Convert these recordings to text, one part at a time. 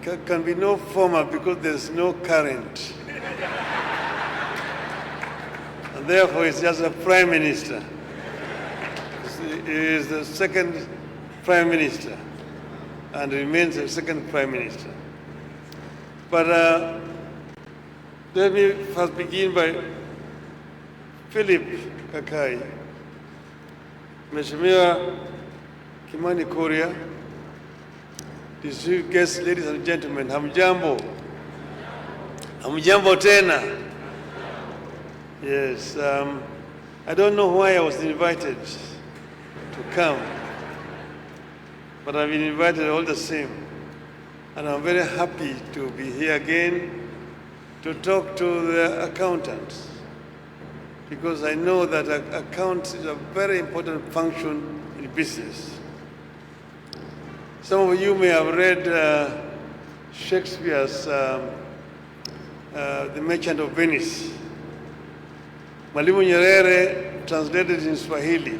can be no former because there's no current. And therefore, it's just a prime minister. He is the second prime minister and remains the second prime minister. But let me first begin by Philip Kakai, Mheshimiwa Kimani Korea, distinguished guests, ladies and gentlemen, hamjambo. Hamjambo tena. Yes, I don't know why I was invited to come, but I've been invited all the same. And I'm very happy to be here again to talk to the accountants, because I know that accounts is a very important function in business. Some of you may have read Shakespeare's The Merchant of Venice. Mwalimu Nyerere translated in Swahili.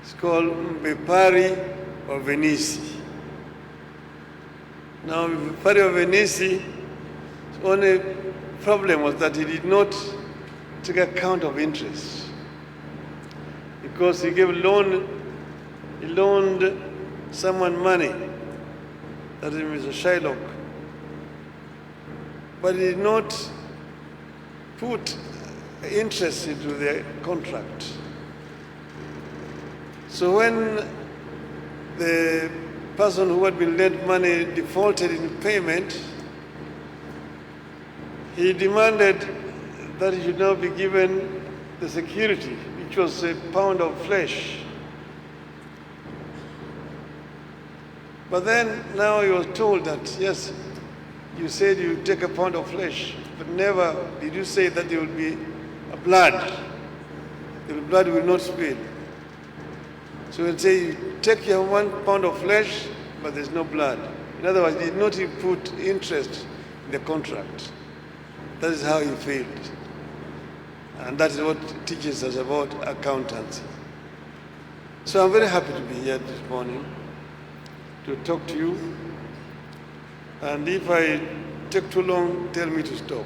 It's called Mbepari of Venice. Now, Mbepari of Venice, his only problem was that he did not take account of interest, because he loaned someone money, that is Mr. Shylock, but he did not put interest into the contract. So when the person who had been lent money defaulted in payment, he demanded that he should now be given the security, which was a pound of flesh. But then now he was told that, yes, you said you take a pound of flesh, but never did you say that there will be a blood. The blood will not spill. So he'll say, you take your 1 pound of flesh, but there's no blood. In other words, he did not put interest in the contract. That is how he failed. And that is what teaches us about accountancy. So I'm very happy to be here this morning to talk to you. And if I take too long, tell me to stop.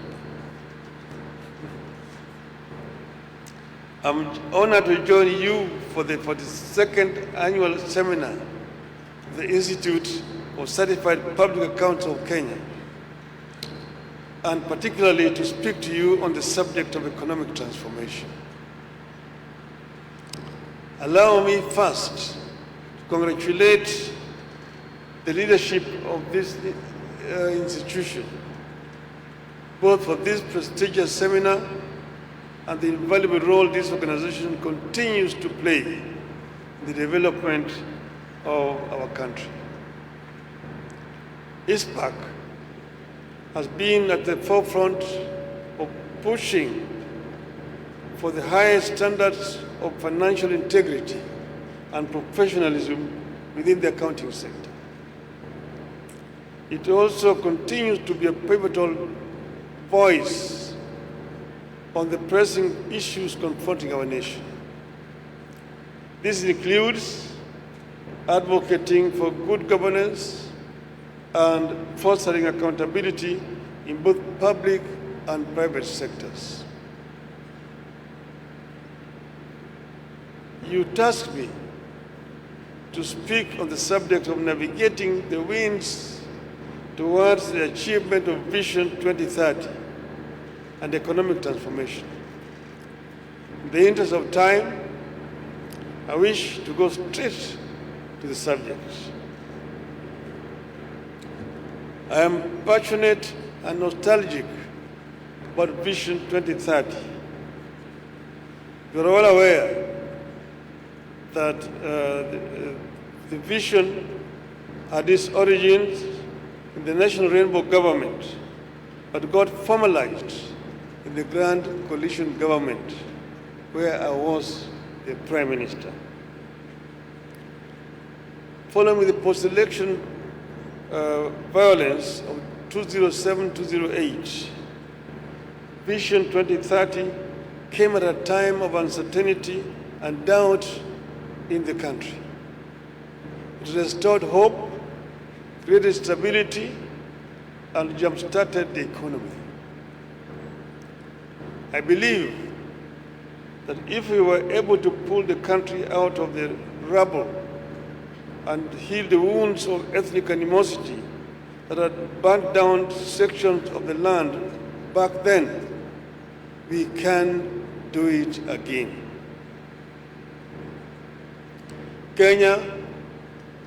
I'm honored to join you for the 42nd annual seminar of the Institute of Certified Public Accounts of Kenya, and particularly to speak to you on the subject of economic transformation. Allow me first to congratulate the leadership of this institution, both for this prestigious seminar and the invaluable role this organization continues to play in the development of our country. ISPAC has been at the forefront of pushing for the highest standards of financial integrity and professionalism within the accounting sector. It also continues to be a pivotal voice on the pressing issues confronting our nation. This includes advocating for good governance and fostering accountability in both public and private sectors. You tasked me to speak on the subject of navigating the winds towards the achievement of Vision 2030 and economic transformation. In the interest of time, I wish to go straight to the subject. I am passionate and nostalgic about Vision 2030. You are all aware that the vision had its origins in the National Rainbow Government, but got formalized in the Grand Coalition Government, where I was the Prime Minister. Following the post-election violence of 2007-2008, Vision 2030 came at a time of uncertainty and doubt in the country. It restored hope, created stability, and jump-started the economy. I believe that if we were able to pull the country out of the rubble and heal the wounds of ethnic animosity that had burnt down sections of the land back then, we can do it again. Kenya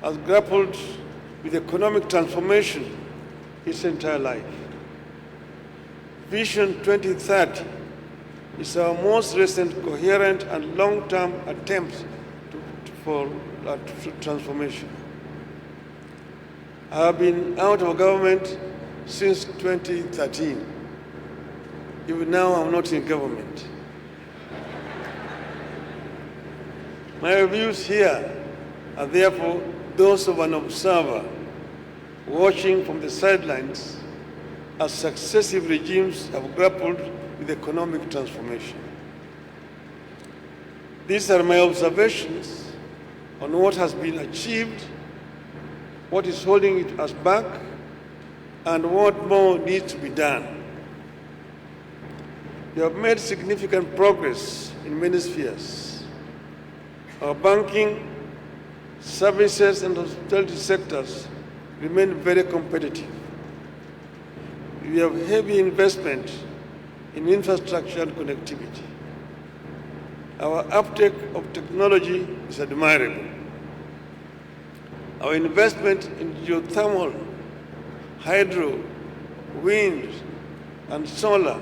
has grappled with economic transformation its entire life. Vision 2030 is our most recent coherent and long-term attempt for transformation. I have been out of government since 2013. Even now, I'm not in government. My views here are therefore those of an observer watching from the sidelines as successive regimes have grappled with economic transformation. These are my observations on what has been achieved, what is holding us back, and what more needs to be done. We have made significant progress in many spheres. Our banking, services, and hospitality sectors remain very competitive. We have heavy investment in infrastructure and connectivity. Our uptake of technology is admirable. Our investment in geothermal, hydro, wind, and solar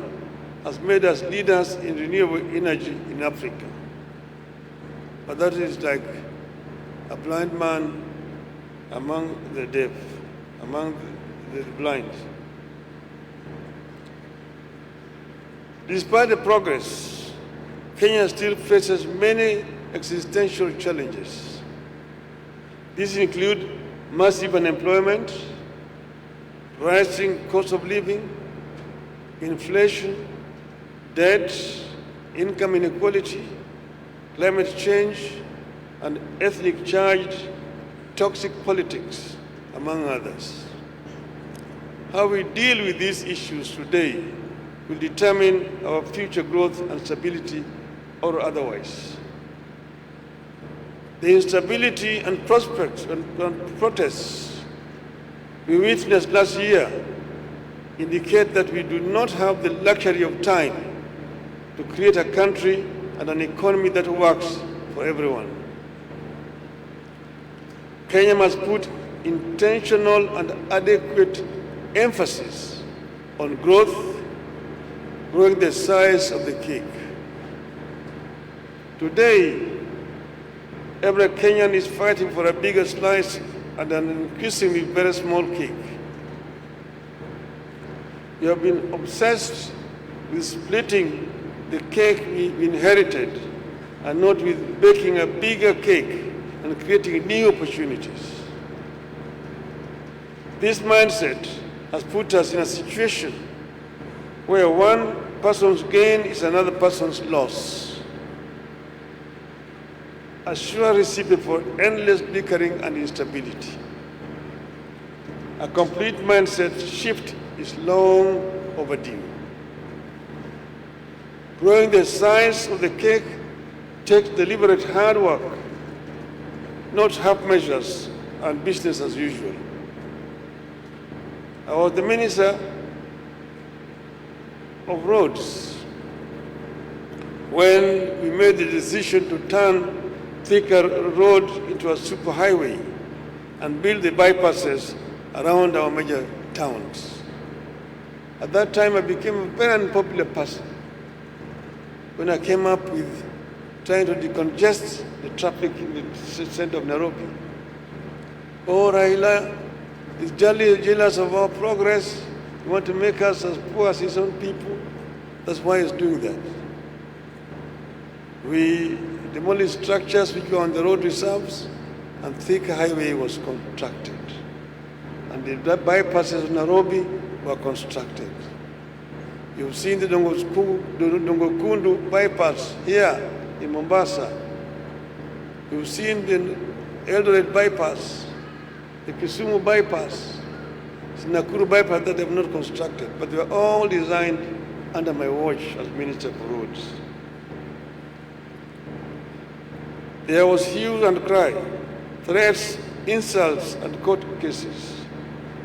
has made us leaders in renewable energy in Africa. But that is like a blind man among the deaf, among the blind. Despite the progress, Kenya still faces many existential challenges. These include massive unemployment, rising cost of living, inflation, debt, income inequality, climate change, and ethnic-charged toxic politics, among others. How we deal with these issues today will determine our future growth and stability or otherwise. The instability and prospects and protests we witnessed last year indicate that we do not have the luxury of time to create a country and an economy that works for everyone. Kenya must put intentional and adequate emphasis on growth, growing the size of the cake. Today, every Kenyan is fighting for a bigger slice and an increasingly very small cake. We have been obsessed with splitting the cake we inherited and not with baking a bigger cake and creating new opportunities. This mindset has put us in a situation where one person's gain is another person's loss. A sure recipe for endless bickering and instability. A complete mindset shift is long overdue. Growing the size of the cake takes deliberate hard work, not half measures and business as usual. I was the Minister of Roads when we made the decision to turn Thika Road into a superhighway and build the bypasses around our major towns. At that time, I became a very unpopular person when I came up with trying to decongest the traffic in the center of Nairobi. Oh, Raila is jealous of our progress. He wants to make us as poor as his own people. That's why he's doing that. We demolished structures which were on the road reserves, and Thika Highway was constructed. And the bypasses of Nairobi were constructed. You've seen the Dongokundu bypass here in Mombasa. You've seen the Eldoret bypass, the Kisumu bypass, Nakuru bypass that they have not constructed, but they were all designed under my watch as Minister for Roads. There was hue and cry, threats, insults, and court cases.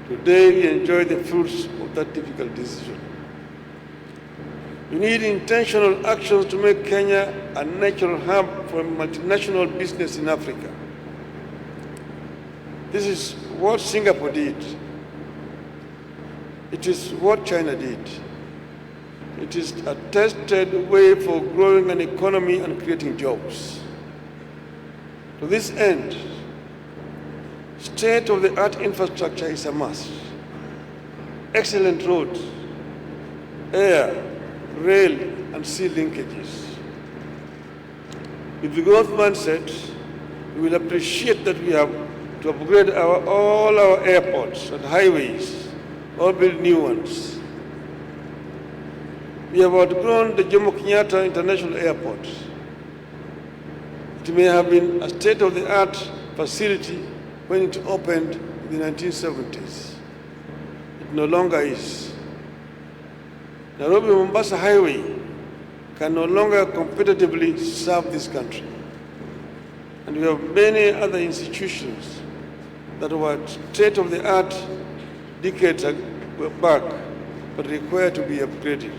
Today we enjoy the fruits of that difficult decision. We need intentional actions to make Kenya a natural hub for multinational business in Africa. This is what Singapore did. It is what China did. It is a tested way for growing an economy and creating jobs. To this end, state-of-the-art infrastructure is a must. Excellent roads, air, rail, and sea linkages. With the growth mindset, we will appreciate that we have to upgrade all our airports and highways, or build new ones. We have outgrown the Jomo Kenyatta International Airport. It may have been a state-of-the-art facility when it opened in the 1970s. It no longer is. Nairobi-Mombasa Highway can no longer competitively serve this country. And we have many other institutions that were state-of-the-art decades back, but require to be upgraded.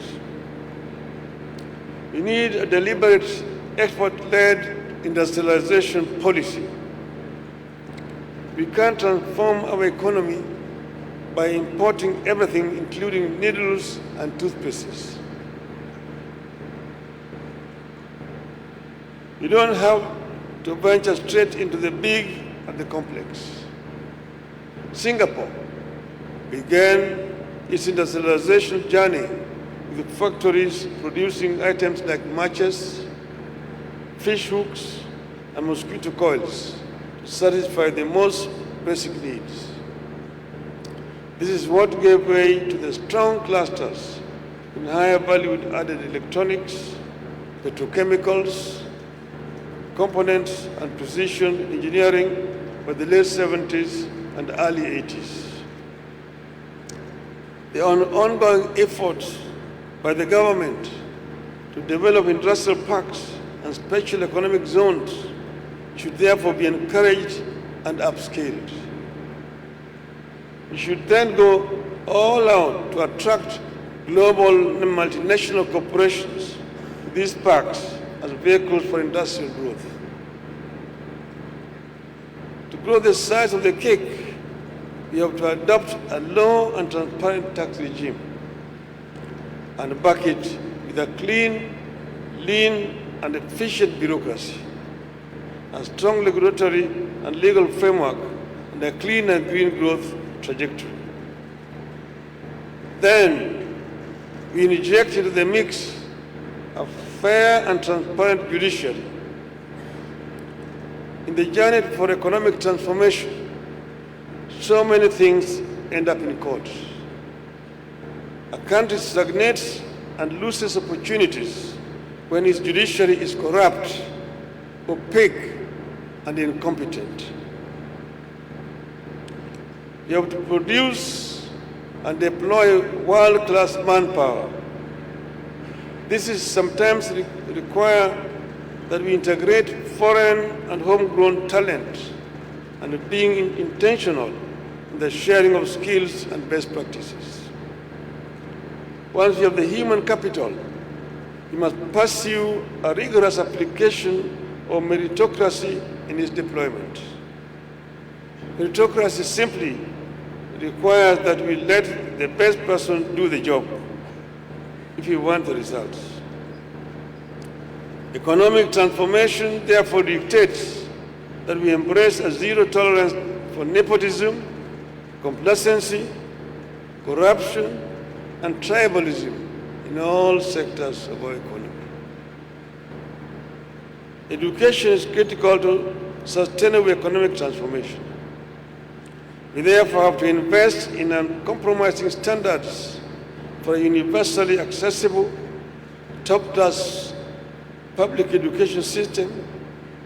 We need a deliberate, export-led industrialization policy. We can't transform our economy by importing everything, including needles and toothpastes. You don't have to venture straight into the big and the complex. Singapore began its industrialization journey with factories producing items like matches, fish hooks, and mosquito coils to satisfy the most basic needs. This is what gave way to the strong clusters in higher value added electronics, petrochemicals, components, and precision engineering by the late 70s and early 80s. The ongoing efforts by the government to develop industrial parks and special economic zones should therefore be encouraged and upscaled. We should then go all out to attract global multinational corporations to these parks as vehicles for industrial growth. To grow the size of the cake, we have to adopt a low and transparent tax regime and back it with a clean, lean, and efficient bureaucracy, a strong regulatory and legal framework, and a clean and green growth trajectory. Then we inject into the mix a fair and transparent judiciary. In the journey for economic transformation, so many things end up in court. A country stagnates and loses opportunities when its judiciary is corrupt, opaque, and incompetent. You have to produce and deploy world-class manpower. This is sometimes require that we integrate foreign and homegrown talent and being intentional in the sharing of skills and best practices. Once you have the human capital, you must pursue a rigorous application of meritocracy in its deployment. Meritocracy simply requires that we let the best person do the job if we want the results. Economic transformation therefore dictates that we embrace a zero tolerance for nepotism, complacency, corruption, and tribalism in all sectors of our economy. Education is critical to sustainable economic transformation. We therefore have to invest in uncompromising standards for a universally accessible, top-class public education system,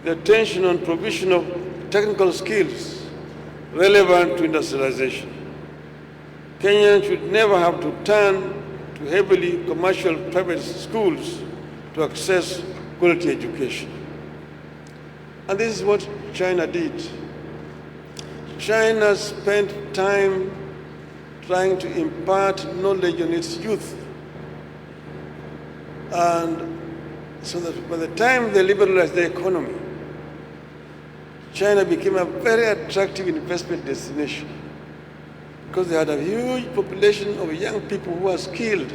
the attention on provision of technical skills relevant to industrialization. Kenyans should never have to turn to heavily commercial private schools to access quality education. And this is what China did. China spent time trying to impart knowledge on its youth. And so that by the time they liberalized the economy, China became a very attractive investment destination because they had a huge population of young people who are skilled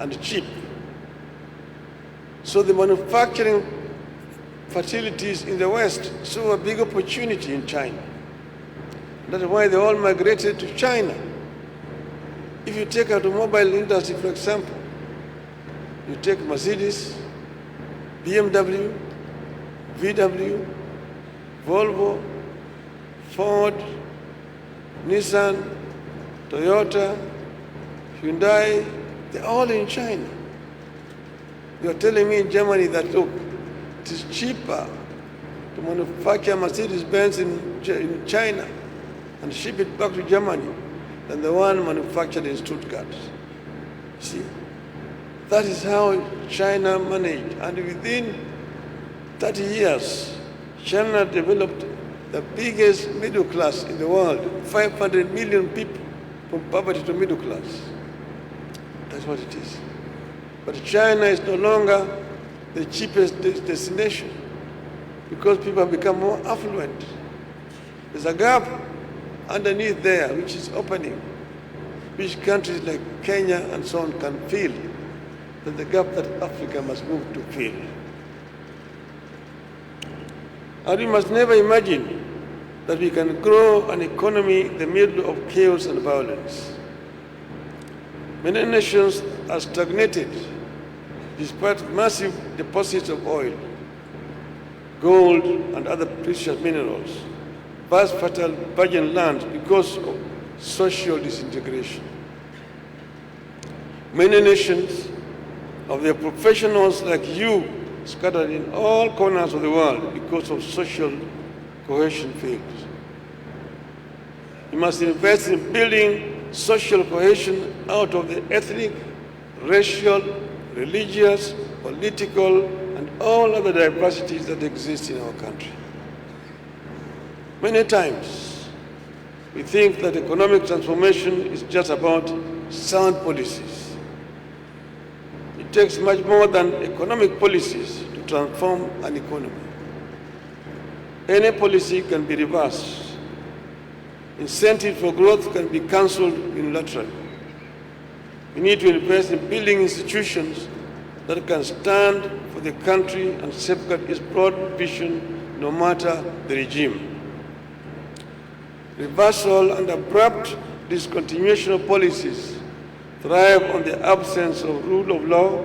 and cheap. So the manufacturing facilities in the West saw a big opportunity in China. That's why they all migrated to China. If you take automobile industry, for example, you take Mercedes, BMW, VW, Volvo, Ford, Nissan, Toyota, Hyundai, they're all in China. You are telling me in Germany that, look, it is cheaper to manufacture Mercedes-Benz in China and ship it back to Germany than the one manufactured in Stuttgart. See, that is how China managed. And within 30 years, China developed the biggest middle class in the world, 500 million people from poverty to middle class. That's what it is. But China is no longer the cheapest destination because people have become more affluent. There's a gap underneath there which is opening, which countries like Kenya and so on can fill, that the gap that Africa must move to fill. And we must never imagine that we can grow an economy in the middle of chaos and violence. Many nations are stagnated despite massive deposits of oil, gold, and other precious minerals, vast fertile virgin land because of social disintegration. Many nations of their professionals like you scattered in all corners of the world because of social cohesion fails. You must invest in building social cohesion out of the ethnic, racial, religious, political, and all other diversities that exist in our country. Many times, we think that economic transformation is just about sound policies. It takes much more than economic policies to transform an economy. Any policy can be reversed. Incentives for growth can be cancelled unilaterally. We need to invest in building institutions that can stand for the country and safeguard its broad vision no matter the regime. Reversal and abrupt discontinuation of policies thrive on the absence of rule of law,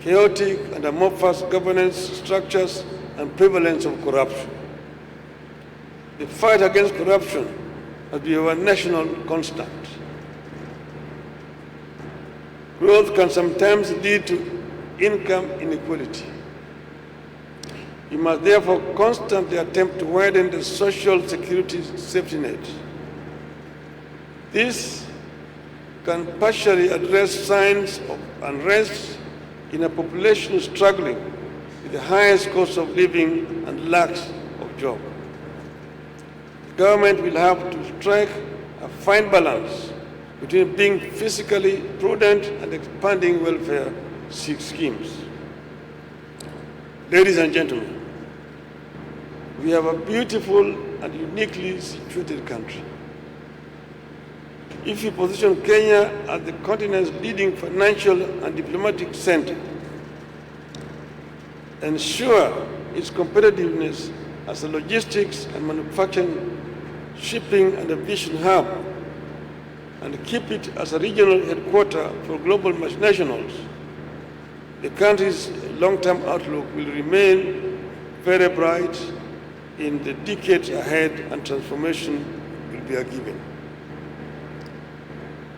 chaotic and amorphous governance structures, and prevalence of corruption. The fight against corruption must be our national constant. Growth can sometimes lead to income inequality. We must therefore constantly attempt to widen the social security safety net. This can partially address signs of unrest in a population struggling with the highest cost of living and lack of jobs. The government will have to strike a fine balance between being fiscally prudent and expanding welfare schemes. Ladies and gentlemen, we have a beautiful and uniquely situated country. If we position Kenya as the continent's leading financial and diplomatic center, ensure its competitiveness as a logistics and manufacturing, shipping and aviation hub, and keep it as a regional headquarters for global multinationals, the country's long-term outlook will remain very bright in the decades ahead, and transformation will be a given.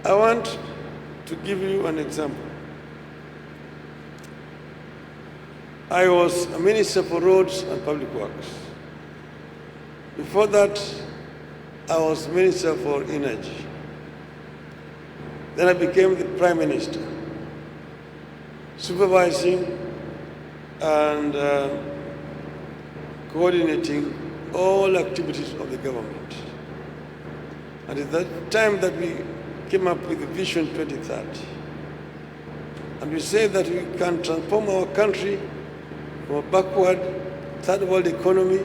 I want to give you an example. I was a minister for roads and public works. Before that, I was minister for energy. Then I became the Prime Minister, supervising and coordinating all activities of the government. And at that time that we came up with the Vision 2030. And we say that we can transform our country from a backward third world economy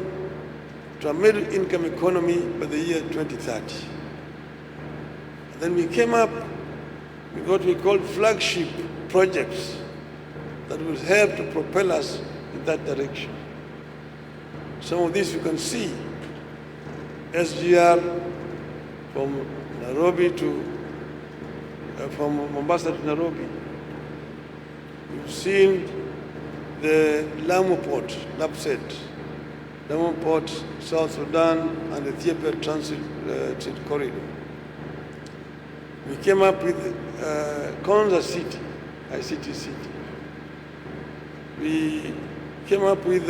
to a middle income economy by the year 2030. And then we came up with what we call flagship projects that will help to propel us in that direction. Some of these you can see. SGR from Nairobi to, from Mombasa to Nairobi. You've seen the Lamu Port, LAPSET, Lamu Port, South Sudan, and the Ethiopia Transit Corridor. We came up with Konza City, ICT City. We came up with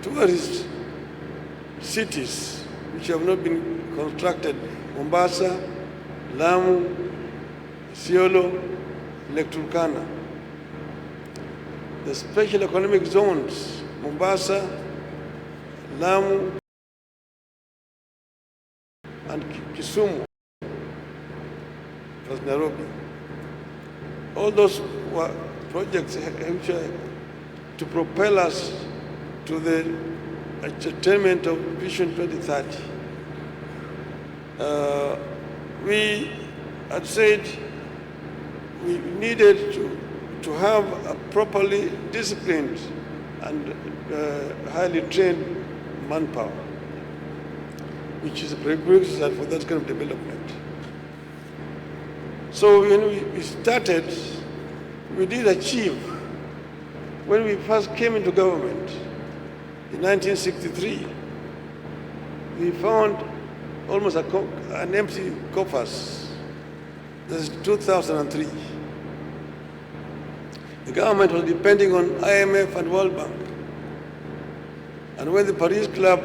tourist cities which have not been constructed: Mombasa, Lamu, Isiolo, Lake Turkana. The special economic zones: Mombasa, Lamu, and Kisumu, plus Nairobi. All those were projects to propel us to the attainment of Vision 2030. We had said we needed to have a properly disciplined and highly trained manpower, which is a prerequisite for that kind of development. So when we started, we did achieve. When we first came into government in 1963, we found almost an empty coffers. This is 2003. The government was depending on IMF and World Bank. And when the Paris Club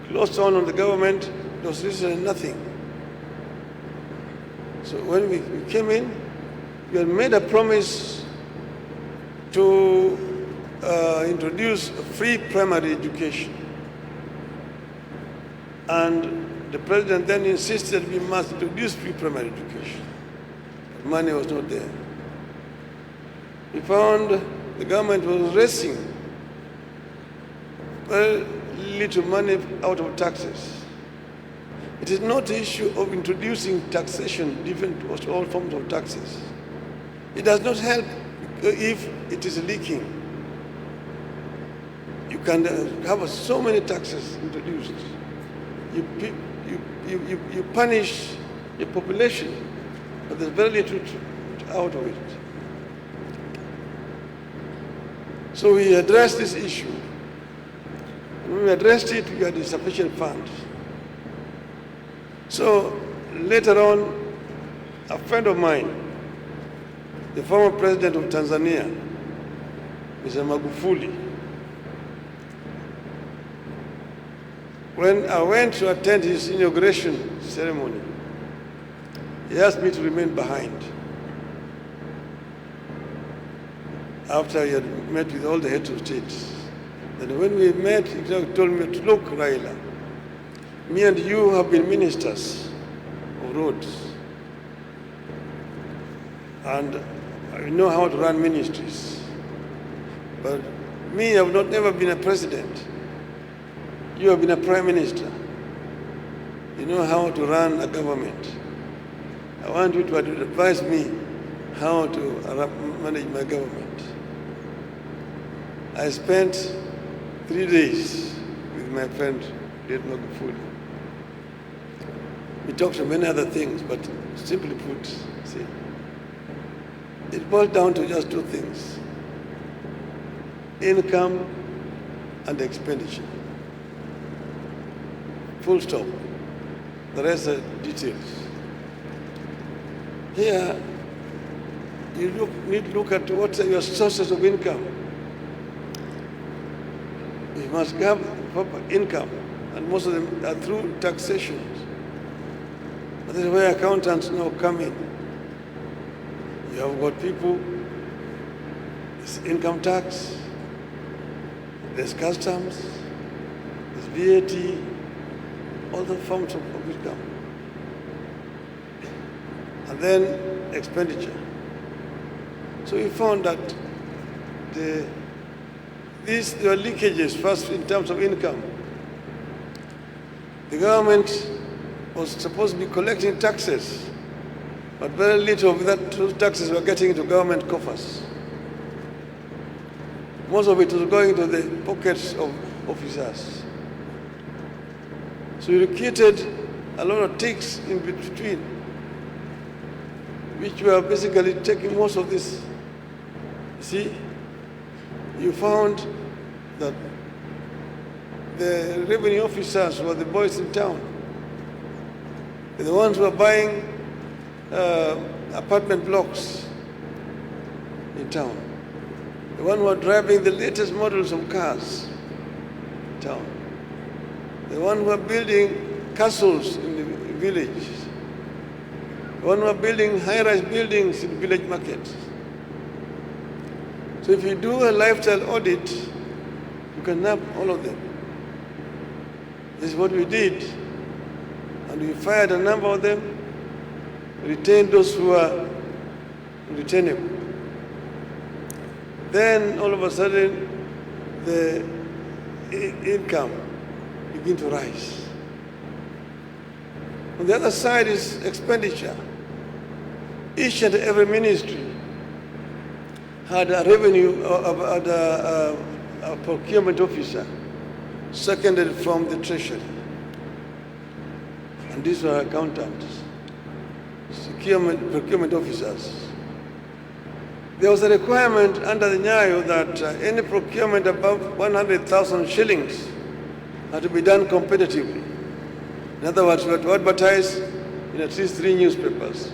closed on the government, there was literally nothing. So when we came in, we had made a promise to introduce free primary education. And the president then insisted we must introduce free primary education. But money was not there. We found the government was raising very little money out of taxes. It is not the issue of introducing taxation, different all forms of taxes. It does not help if it is leaking. You can have so many taxes introduced. You punish your population, but there's very little out of it. So we addressed this issue. When we addressed it, we had insufficient funds. So later on, a friend of mine, the former president of Tanzania, Mr. Magufuli, when I went to attend his inauguration ceremony, he asked me to remain behind. After he had met with all the heads of states. And when we met, he told me, look, Raila, me and you have been ministers of roads. And I know how to run ministries. But me, I have never been a president. You have been a prime minister. You know how to run a government. I want you to advise me how to manage my government. I spent 3 days with my friend, Dr. Magufuli. We talked about many other things, but simply put, see, it boils down to just two things: income and expenditure. Full stop. The rest are details. Here, you need to look at what are your sources of income. You must have proper income, and most of them are through taxation. That is where accountants now come in. You have got people, there's income tax, there's customs, there's VAT, all the forms of income. And then expenditure. So we found that there were leakages first in terms of income. The government was supposed to be collecting taxes, but very little of those taxes were getting into government coffers. Most of it was going into the pockets of officers. So we created a lot of ticks in between, which were basically taking most of this. See, you found that the revenue officers were the boys in town. They're the ones who are buying apartment blocks in town. The ones who are driving the latest models of cars in town. The ones who are building castles in the villages. The ones who are building high-rise buildings in village markets. So if you do a lifestyle audit, you can nab all of them. This is what we did. And we fired a number of them, retained those who are retainable. Then all of a sudden, the income begin to rise. On the other side is expenditure. Each and every ministry had a revenue, had a procurement officer seconded from the treasury. And these were accountants, procurement officers. There was a requirement under the Nyayo that any procurement above 100,000 shillings had to be done competitively. In other words, we had to advertise in at least 3 newspapers.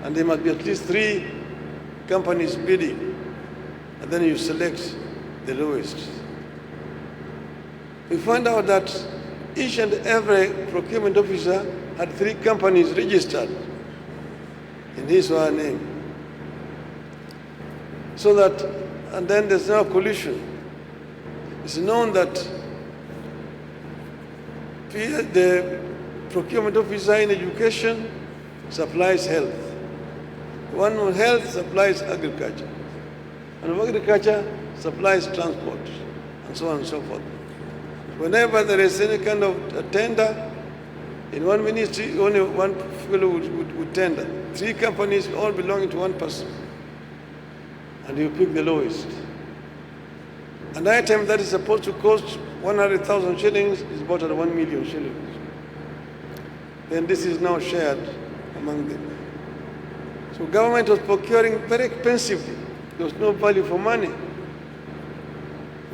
And there must be at least 3 companies bidding. And then you select the lowest. We found out that each and every procurement officer had 3 companies registered in his or her name. So that, and then there's now collusion. It's known that the procurement officer in education supplies health. The one on health supplies agriculture. And agriculture supplies transport, and so on and so forth. Whenever there is any kind of a tender, in one ministry, only one fellow would tender. 3 companies all belonging to one person. And you pick the lowest. An item that is supposed to cost 100,000 shillings is bought at 1 million shillings. Then this is now shared among them. So government was procuring very expensively. There was no value for money.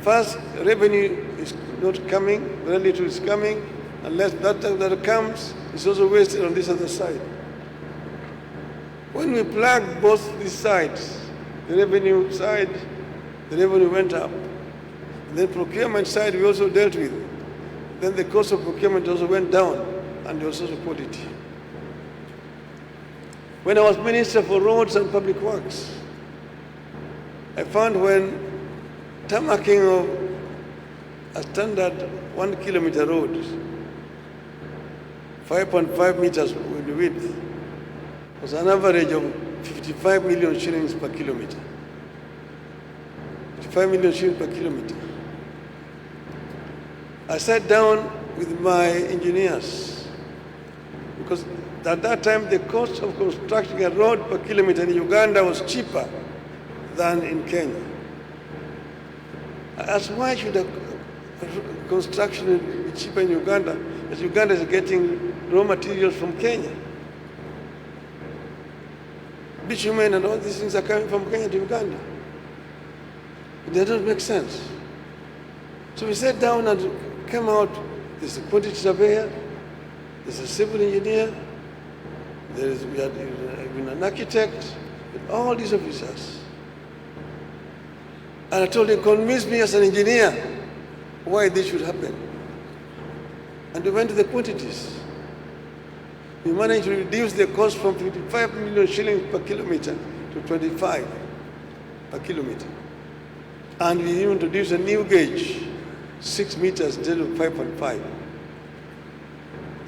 First, revenue is not coming, very little is coming, unless that comes, it's also wasted on this other side. When we plugged both these sides, the revenue side, the revenue went up. And then procurement side we also dealt with. Then the cost of procurement also went down, and there was also quality. When I was Minister for Roads and Public Works, I found when tarmacking of a standard 1 kilometer road, 5.5 meters in width, was an average of 55 million shillings per kilometer. 55 million shillings per kilometer. I sat down with my engineers because at that time the cost of constructing a road per kilometer in Uganda was cheaper than in Kenya. I asked, why should a construction be cheaper in Uganda, as Uganda is getting raw materials from Kenya? Bitumen and all these things are coming from Kenya to Uganda. It doesn't make sense. So we sat down and came out, there's a quantity surveyor, there's a civil engineer, we had an architect, with all these officers. And I told him, convince me as an engineer why this should happen. And we went to the quantities. We managed to reduce the cost from 55 million shillings per kilometer to 25 per kilometer. And we introduced a new gauge, 6 meters instead of 5.5.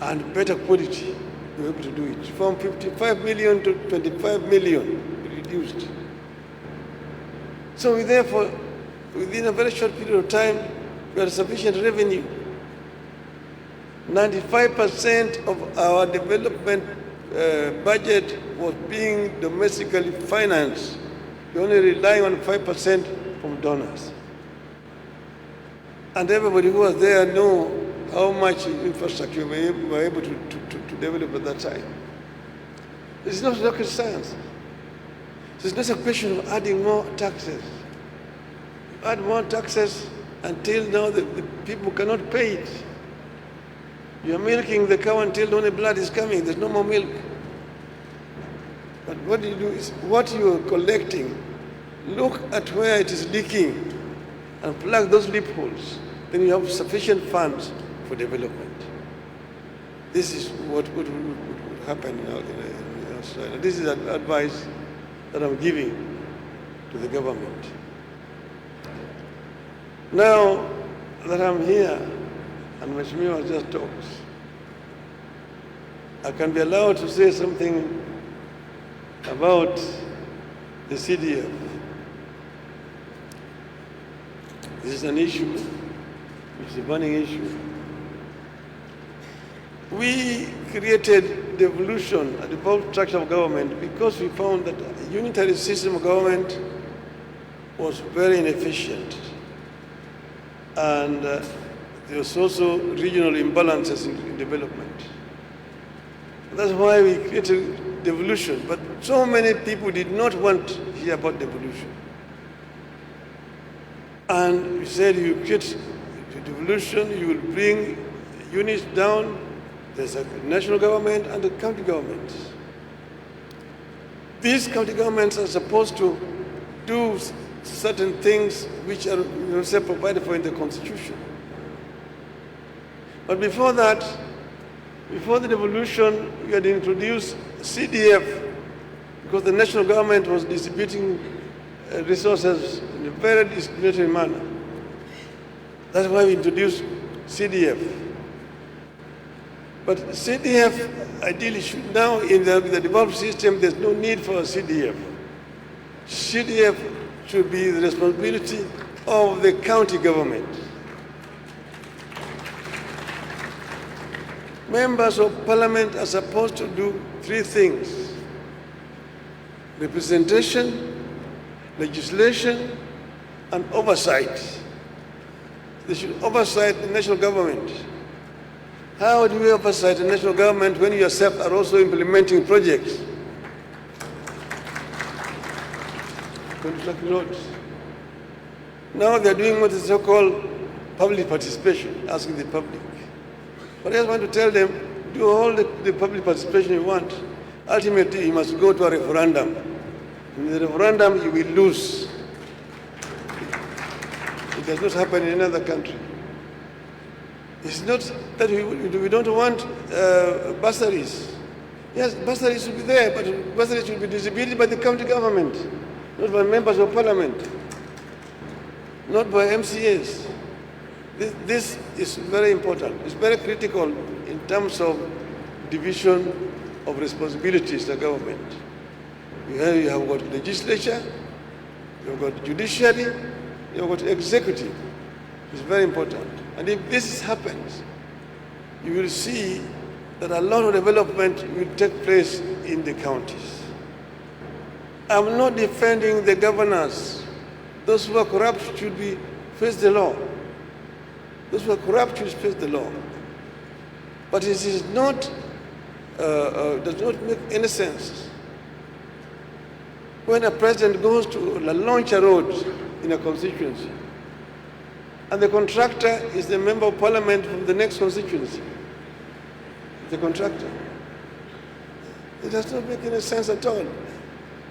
And better quality, we were able to do it. From 55 million to 25 million, we reduced. So we therefore, within a very short period of time, we had sufficient revenue. 95% of our development budget was being domestically financed. We only relying on 5% from donors. And everybody who was there know how much infrastructure we were able to develop at that time. It's not rocket science. It's not a question of adding more taxes. You add more taxes until now the people cannot pay it. You're milking the cow until the blood is coming. There's no more milk. But what you do is, what you are collecting, look at where it is leaking and plug those loopholes. Then you have sufficient funds for development. This is what would happen in Australia. This is an advice that I'm giving to the government. Now that I'm here, and Mheshimiwa just talks, I can be allowed to say something about the CDF. This is an issue, which is a burning issue. We created devolution, a devolved structure of government, because we found that a unitary system of government was very inefficient. And there was also regional imbalances in development. That's why we created devolution. But so many people did not want to hear about devolution. And we said, you create devolution, you will bring units down. There's a national government and a county government. These county governments are supposed to do certain things which are provided for in the Constitution. But before that, before the devolution, we had introduced CDF because the national government was distributing resources in a very discriminatory manner. That's why we introduced CDF. But CDF ideally should now, in the devolved system, there's no need for a CDF. CDF should be the responsibility of the county government. Members of parliament are supposed to do three things: representation, legislation, and oversight. They should oversight the national government. How do we oversight the national government when you yourself are also implementing projects? Now they're doing what is so-called public participation, asking the public. But I just want to tell them, do all the public participation you want. Ultimately, you must go to a referendum. In the referendum, you will lose. It does not happen in another country. It's not that we don't want bursaries. Yes, bursaries should be there, but bursaries should be distributed by the county government, not by members of parliament, not by MCAs. This is very important. It's very critical in terms of division of responsibilities to the government. You have got legislature, you have got judiciary, you have got executive. It's very important. And if this happens, you will see that a lot of development will take place in the counties. I'm not defending the governors. Those who are corrupt should face the law. Those who are corrupt should face the law. But it is not, does not make any sense when a president goes to launch a road in a constituency and the contractor is the member of parliament from the next constituency. The contractor. It does not make any sense at all.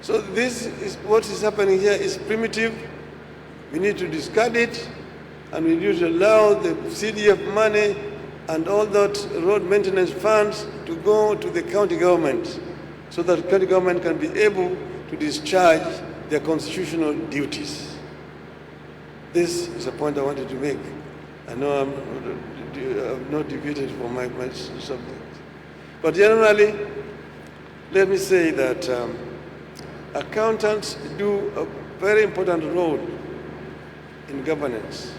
So this is what is happening here is primitive. We need to discard it, and we need to allow the CDF money and all that road maintenance funds to go to the county government so that the country government can be able to discharge their constitutional duties. This is a point I wanted to make. I know I'm not deviated from my subject. But generally, let me say that accountants do a very important role in governance.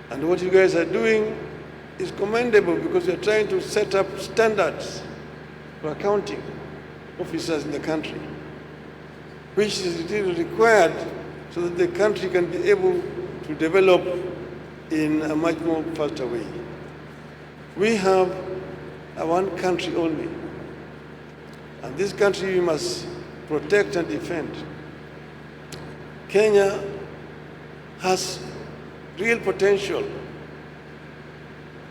And what you guys are doing is commendable because you're trying to set up standards for accounting officers in the country, which is really required so that the country can be able to develop in a much more faster way. We have one country only, and this country we must protect and defend. Kenya has real potential,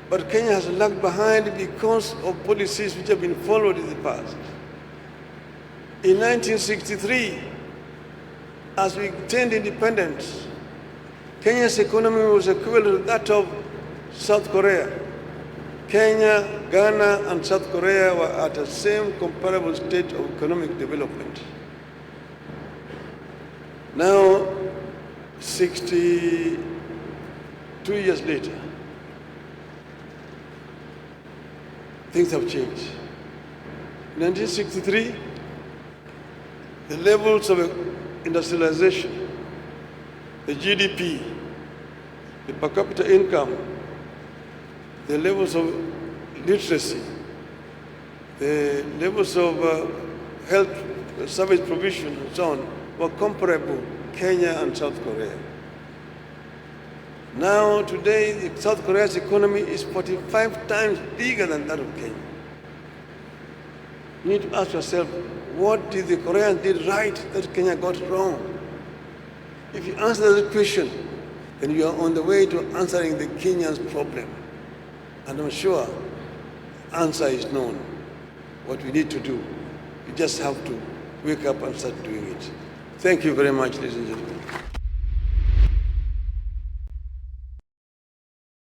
but Kenya has lagged behind because of policies which have been followed in the past. In 1963, as we attained independence, Kenya's economy was equivalent to that of South Korea. Kenya, Ghana, and South Korea were at the same comparable state of economic development. Now, 62 years later, things have changed. In 1963, the levels of industrialization, the GDP, the per capita income, the levels of literacy, the levels of health service provision and so on were comparable, Kenya and South Korea. Now, today, South Korea's economy is 45 times bigger than that of Kenya. You need to ask yourself, what did the Koreans did right that Kenya got wrong? If you answer that question, then you are on the way to answering the Kenyans' problem. And I'm sure the answer is known. What we need to do, we just have to wake up and start doing it. Thank you very much, ladies and gentlemen.